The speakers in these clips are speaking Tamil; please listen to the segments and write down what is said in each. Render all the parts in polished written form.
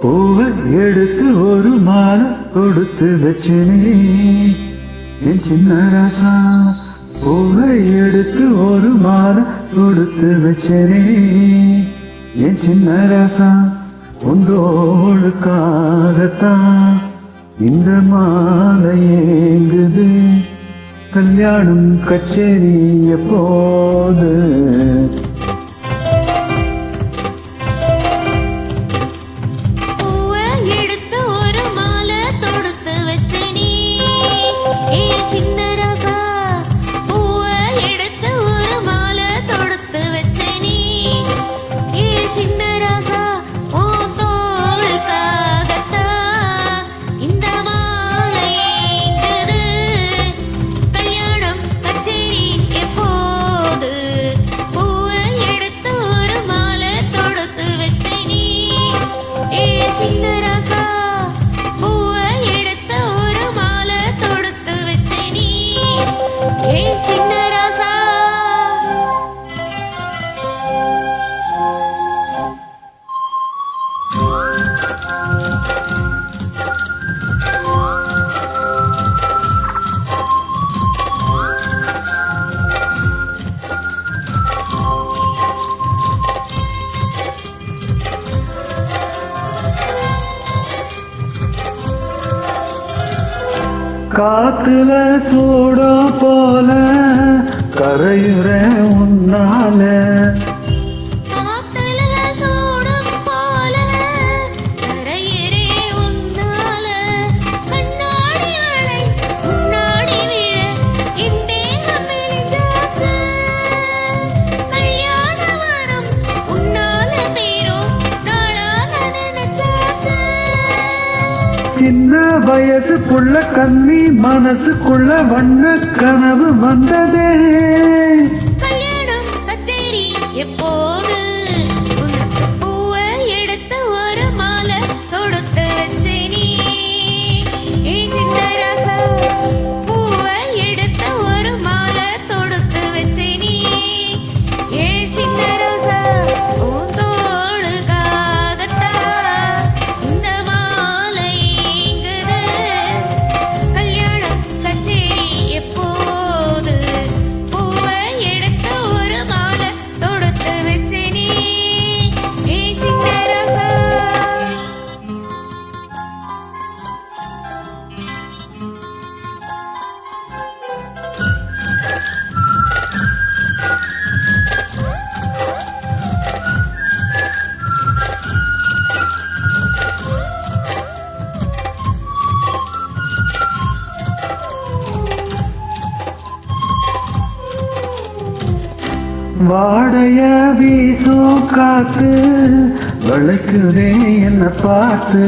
பூவை எடுத்து ஒரு மாலை கொடுத்து வச்சனே என் சின்ன ராசா. பூவை எடுத்து ஒரு மாலை கொடுத்து வச்சனே என் சின்ன ராசா. உந்தோளுக்காகத்தான் இந்த மாலை ஏங்குது. கல்யாணம் கச்சேரி எப்போது? காத்துல சூடம் போல கரையுற உன்னால. சின்ன வயசுக்குள்ள கண்ணி மனசுக்குள்ள வண்ண கனவு வந்ததே. கல்யாணம் கச்சேரி எப்போது? உனக்கு பூவை எடுத்து ஒரு மாலை தொடுத்து வச்சேனே சின்ன ராசா. பூவை எடுத்து ஒரு மாலை தொடுத்து வச்சேனே சின்ன ராசா. வாடைய வீசும் காத்து வளைக்குதே என்ன பார்த்து.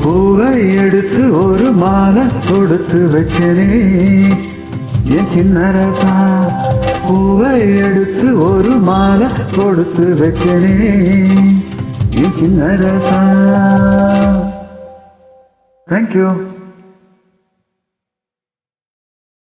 பூவை எடுத்து ஒரு மாலை கொடுத்து வச்சனே என் சின்ன ராசா. பூவை எடுத்து ஒரு மாலை கொடுத்து வச்சனே என் சின்ன ராசா. தேங்க்யூ.